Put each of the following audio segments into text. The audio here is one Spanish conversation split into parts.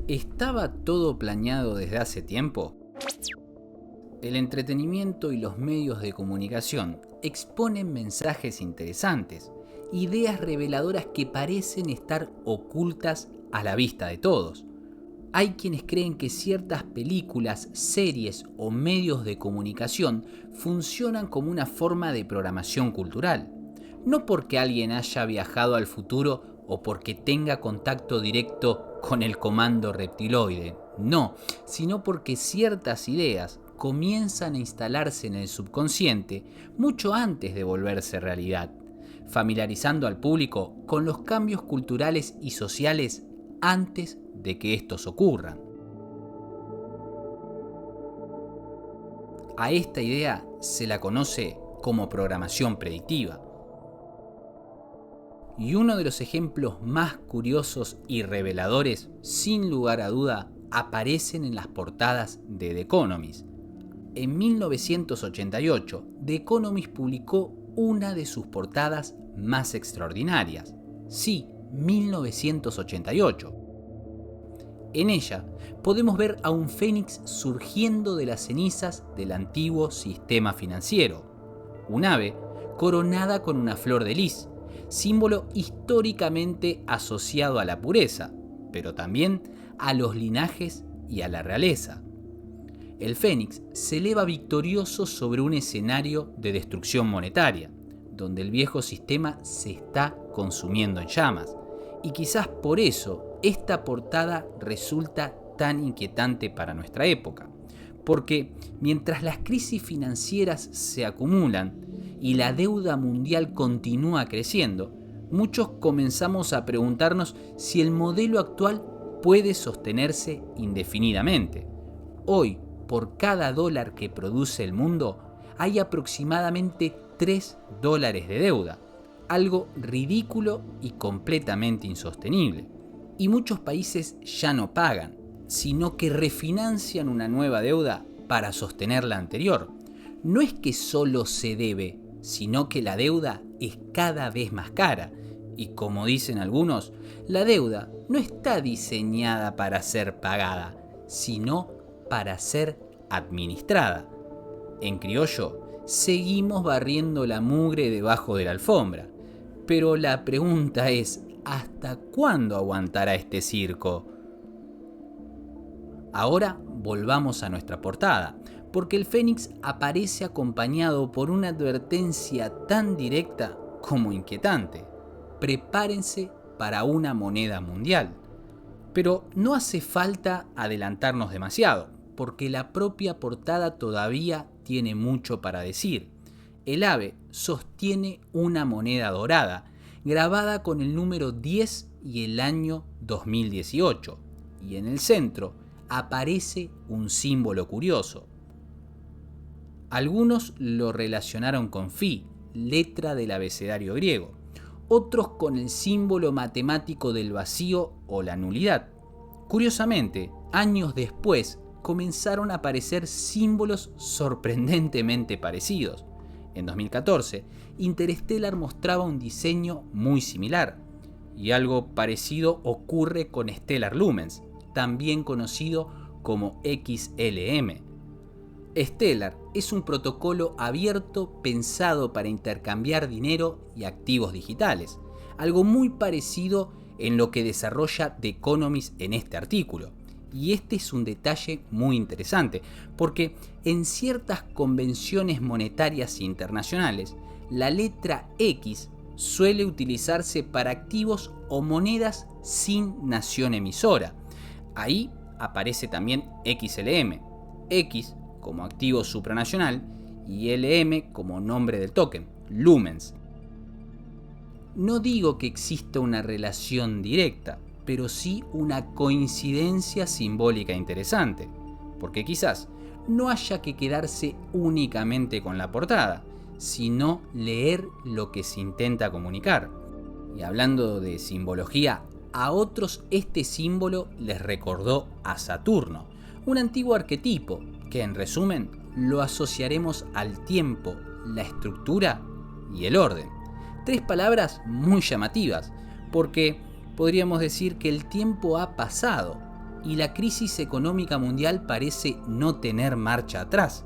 ¿Estaba todo planeado desde hace tiempo? El entretenimiento y los medios de comunicación exponen mensajes interesantes, ideas reveladoras que parecen estar ocultas a la vista de todos. Hay quienes creen que ciertas películas, series o medios de comunicación funcionan como una forma de programación cultural. No porque alguien haya viajado al futuro o porque tenga contacto directo con el comando reptiloide, no, sino porque ciertas ideas comienzan a instalarse en el subconsciente mucho antes de volverse realidad, familiarizando al público con los cambios culturales y sociales antes de que estos ocurran. A esta idea se la conoce como programación predictiva. Y uno de los ejemplos más curiosos y reveladores, sin lugar a duda, aparecen en las portadas de The Economist. En 1988, The Economist publicó una de sus portadas más extraordinarias. Sí, 1988. En ella podemos ver a un fénix surgiendo de las cenizas del antiguo sistema financiero. Un ave coronada con una flor de lis, símbolo históricamente asociado a la pureza, pero también a los linajes y a la realeza. El fénix se eleva victorioso sobre un escenario de destrucción monetaria, donde el viejo sistema se está consumiendo en llamas. Y quizás por eso esta portada resulta tan inquietante para nuestra época, porque mientras las crisis financieras se acumulan y la deuda mundial continúa creciendo, muchos comenzamos a preguntarnos si el modelo actual puede sostenerse indefinidamente. Hoy, por cada dólar que produce el mundo, hay aproximadamente $3 de deuda, algo ridículo y completamente insostenible. Y muchos países ya no pagan, sino que refinancian una nueva deuda para sostener la anterior. No es que solo se debe, sino que la deuda es cada vez más cara. Y como dicen algunos, la deuda no está diseñada para ser pagada, sino para ser administrada. En criollo, seguimos barriendo la mugre debajo de la alfombra. Pero la pregunta es, ¿hasta cuándo aguantará este circo? Ahora volvamos a nuestra portada, porque el fénix aparece acompañado por una advertencia tan directa como inquietante. Prepárense para una moneda mundial. Pero no hace falta adelantarnos demasiado, porque la propia portada todavía tiene mucho para decir. El ave sostiene una moneda dorada, grabada con el número 10 y el año 2018, y en el centro aparece un símbolo curioso. Algunos lo relacionaron con Phi, letra del abecedario griego, otros con el símbolo matemático del vacío o la nulidad. Curiosamente, años después comenzaron a aparecer símbolos sorprendentemente parecidos. En 2014, Interstellar mostraba un diseño muy similar, y algo parecido ocurre con Stellar Lumens, también conocido como XLM. Stellar es un protocolo abierto pensado para intercambiar dinero y activos digitales, algo muy parecido en lo que desarrolla The Economist en este artículo. Y este es un detalle muy interesante, porque en ciertas convenciones monetarias internacionales, la letra X suele utilizarse para activos o monedas sin nación emisora. Ahí aparece también XLM, X como activo supranacional y LM como nombre del token, Lumens. No digo que exista una relación directa, pero sí una coincidencia simbólica interesante, porque quizás no haya que quedarse únicamente con la portada, sino leer lo que se intenta comunicar. Y hablando de simbología, a otros este símbolo les recordó a Saturno, un antiguo arquetipo que en resumen lo asociaremos al tiempo, la estructura y el orden. Tres palabras muy llamativas, porque podríamos decir que el tiempo ha pasado, y la crisis económica mundial parece no tener marcha atrás.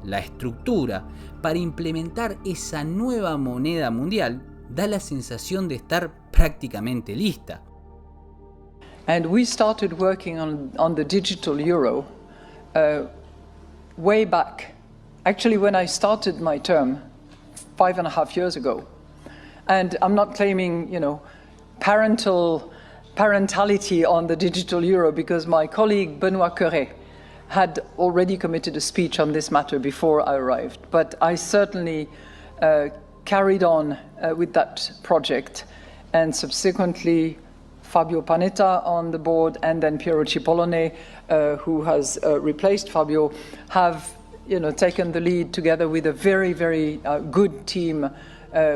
La estructura para implementar esa nueva moneda mundial da la sensación de estar prácticamente lista. And we started working on the digital euro way back. Actually, when I started my term 5.5 years ago. And I'm not claiming, parentality on the digital euro, because my colleague Benoît Cœuré had already committed a speech on this matter before I arrived. But I certainly carried on with that project, and subsequently Fabio Panetta on the board, and then Piero Cipollone, who has replaced Fabio, have taken the lead together with a very, very good team,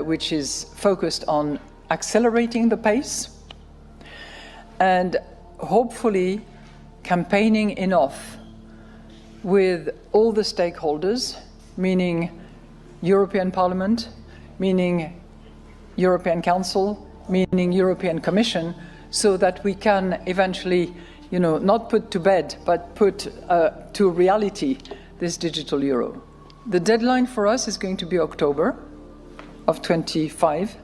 which is focused on accelerating the pace and hopefully campaigning enough with all the stakeholders, meaning European Parliament, meaning European Council, meaning European Commission, so that we can eventually, not put to bed, but put to reality this digital euro. The deadline for us is going to be October of 25,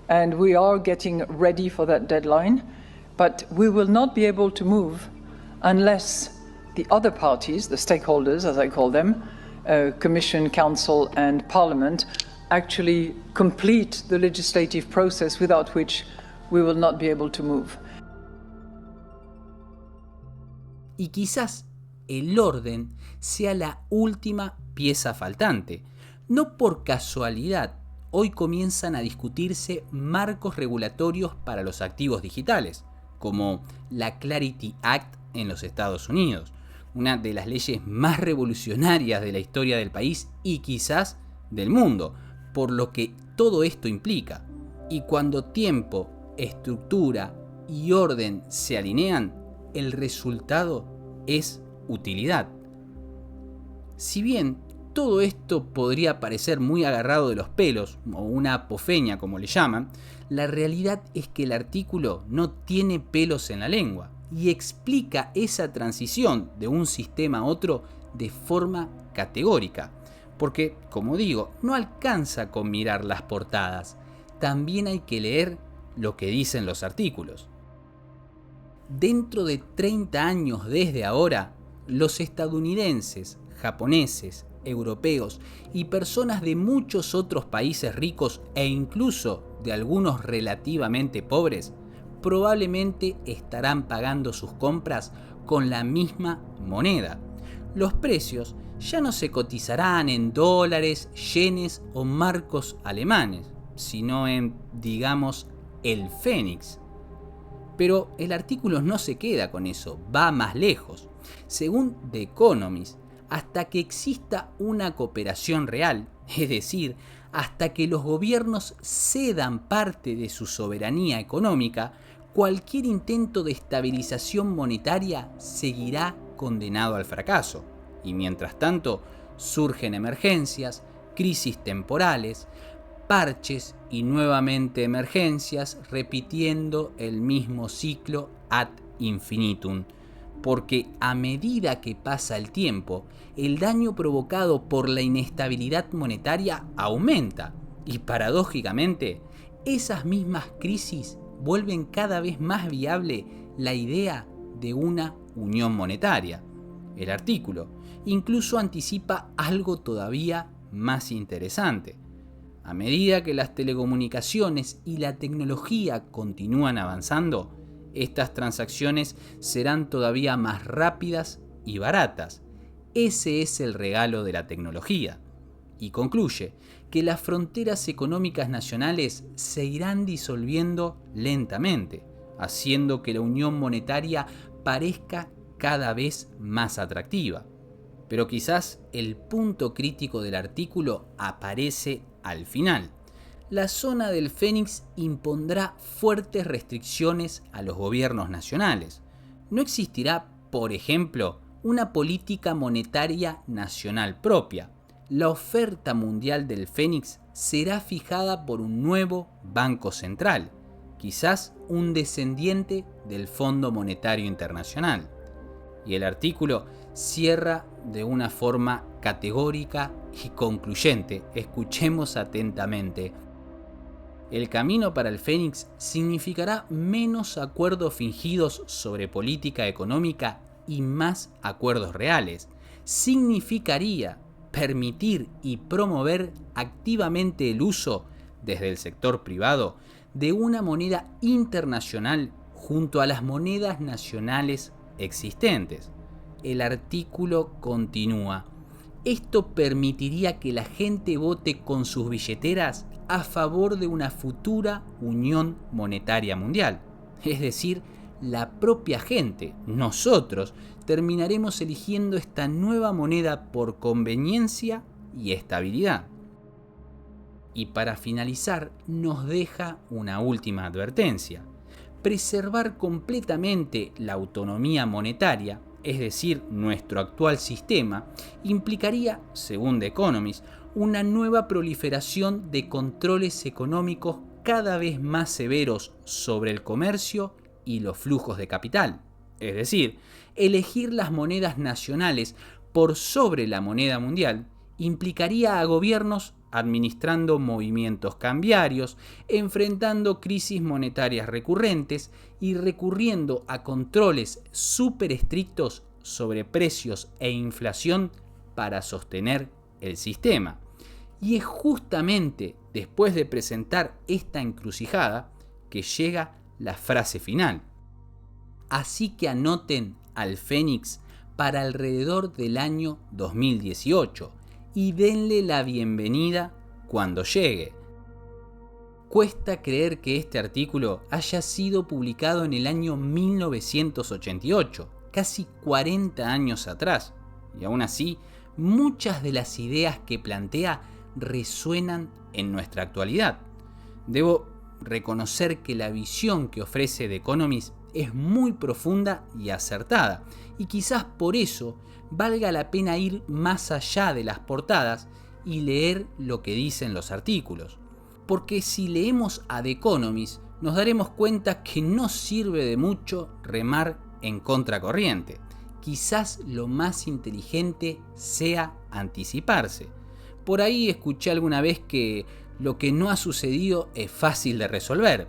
and we are getting ready for that deadline, but we will not be able to move unless the other parties, the stakeholders, as I call them, Commission, Council, and Parliament, actually complete the legislative process, without which we will not be able to move. Y quizás el orden sea la última pieza faltante. No por casualidad, hoy comienzan a discutirse marcos regulatorios para los activos digitales, como la Clarity Act en los Estados Unidos, una de las leyes más revolucionarias de la historia del país y quizás del mundo, por lo que todo esto implica. Y cuando tiempo, estructura y orden se alinean, el resultado es utilidad. Si bien todo esto podría parecer muy agarrado de los pelos, o una apofenia como le llaman, la realidad es que el artículo no tiene pelos en la lengua y explica esa transición de un sistema a otro de forma categórica. Porque, como digo, no alcanza con mirar las portadas, también hay que leer lo que dicen los artículos. Dentro de 30 años desde ahora, los estadounidenses, japoneses, europeos y personas de muchos otros países ricos e incluso de algunos relativamente pobres, probablemente estarán pagando sus compras con la misma moneda. Los precios ya no se cotizarán en dólares, yenes o marcos alemanes, sino en, digamos, el Fénix. Pero el artículo no se queda con eso, va más lejos. Según The Economist, hasta que exista una cooperación real, es decir, hasta que los gobiernos cedan parte de su soberanía económica, cualquier intento de estabilización monetaria seguirá condenado al fracaso. Y mientras tanto, surgen emergencias, crisis temporales, parches y nuevamente emergencias, repitiendo el mismo ciclo ad infinitum. Porque a medida que pasa el tiempo, el daño provocado por la inestabilidad monetaria aumenta y paradójicamente, esas mismas crisis vuelven cada vez más viable la idea de una unión monetaria. El artículo incluso anticipa algo todavía más interesante. A medida que las telecomunicaciones y la tecnología continúan avanzando, estas transacciones serán todavía más rápidas y baratas. Ese es el regalo de la tecnología. Y concluye que las fronteras económicas nacionales se irán disolviendo lentamente, haciendo que la unión monetaria parezca cada vez más atractiva. Pero quizás el punto crítico del artículo aparece al final. La zona del Fénix impondrá fuertes restricciones a los gobiernos nacionales. No existirá, por ejemplo, una política monetaria nacional propia. La oferta mundial del Fénix será fijada por un nuevo Banco Central, quizás un descendiente del Fondo Monetario Internacional. Y el artículo cierra de una forma categórica y concluyente. Escuchemos atentamente. El camino para el Fénix significará menos acuerdos fingidos sobre política económica y más acuerdos reales. Significaría permitir y promover activamente el uso, desde el sector privado, de una moneda internacional junto a las monedas nacionales existentes. El artículo continúa. Esto permitiría que la gente vote con sus billeteras a favor de una futura unión monetaria mundial. Es decir, la propia gente, nosotros, terminaremos eligiendo esta nueva moneda por conveniencia y estabilidad. Y para finalizar, nos deja una última advertencia. Preservar completamente la autonomía monetaria, es decir, nuestro actual sistema, implicaría, según The Economist, una nueva proliferación de controles económicos cada vez más severos sobre el comercio y los flujos de capital. Es decir, elegir las monedas nacionales por sobre la moneda mundial implicaría a gobiernos administrando movimientos cambiarios, enfrentando crisis monetarias recurrentes y recurriendo a controles súper estrictos sobre precios e inflación para sostener el sistema. Y es justamente después de presentar esta encrucijada que llega la frase final. Así que anoten al Fénix para alrededor del año 2018 y denle la bienvenida cuando llegue. Cuesta creer que este artículo haya sido publicado en el año 1988, casi 40 años atrás, y aún así, muchas de las ideas que plantea resuenan en nuestra actualidad. Debo reconocer que la visión que ofrece The Economist es muy profunda y acertada, y quizás por eso valga la pena ir más allá de las portadas y leer lo que dicen los artículos. Porque si leemos a The Economist, nos daremos cuenta que no sirve de mucho remar en contracorriente. Quizás lo más inteligente sea anticiparse. Por ahí escuché alguna vez que lo que no ha sucedido es fácil de resolver.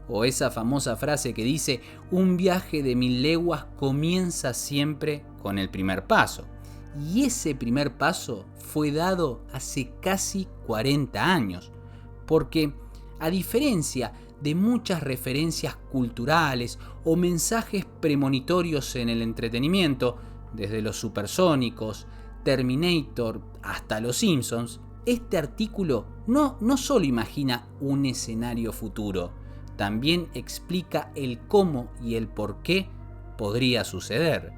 O esa famosa frase que dice, un viaje de 1000 leguas comienza siempre con el primer paso. Y ese primer paso fue dado hace casi 40 años. Porque, a diferencia de muchas referencias culturales o mensajes premonitorios en el entretenimiento, desde los supersónicos, Terminator hasta los Simpsons, este artículo no solo imagina un escenario futuro, también explica el cómo y el por qué podría suceder.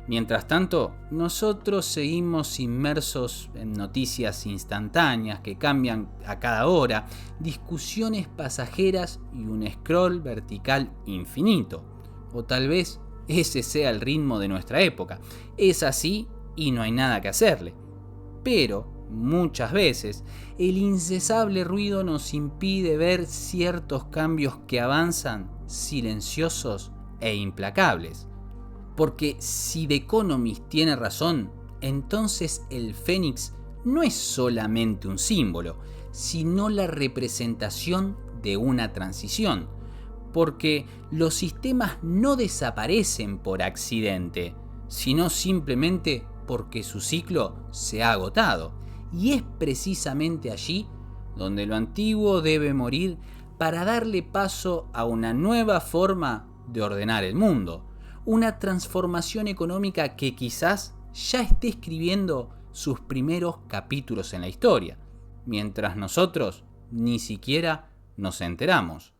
Mientras tanto, nosotros seguimos inmersos en noticias instantáneas que cambian a cada hora, discusiones pasajeras y un scroll vertical infinito. O tal vez ese sea el ritmo de nuestra época. Es así y no hay nada que hacerle. Pero muchas veces el incesable ruido nos impide ver ciertos cambios que avanzan silenciosos e implacables. Porque si The Economist tiene razón, entonces el Fénix no es solamente un símbolo, sino la representación de una transición. Porque los sistemas no desaparecen por accidente, sino simplemente porque su ciclo se ha agotado. Y es precisamente allí donde lo antiguo debe morir para darle paso a una nueva forma de ordenar el mundo. Una transformación económica que quizás ya esté escribiendo sus primeros capítulos en la historia, mientras nosotros ni siquiera nos enteramos.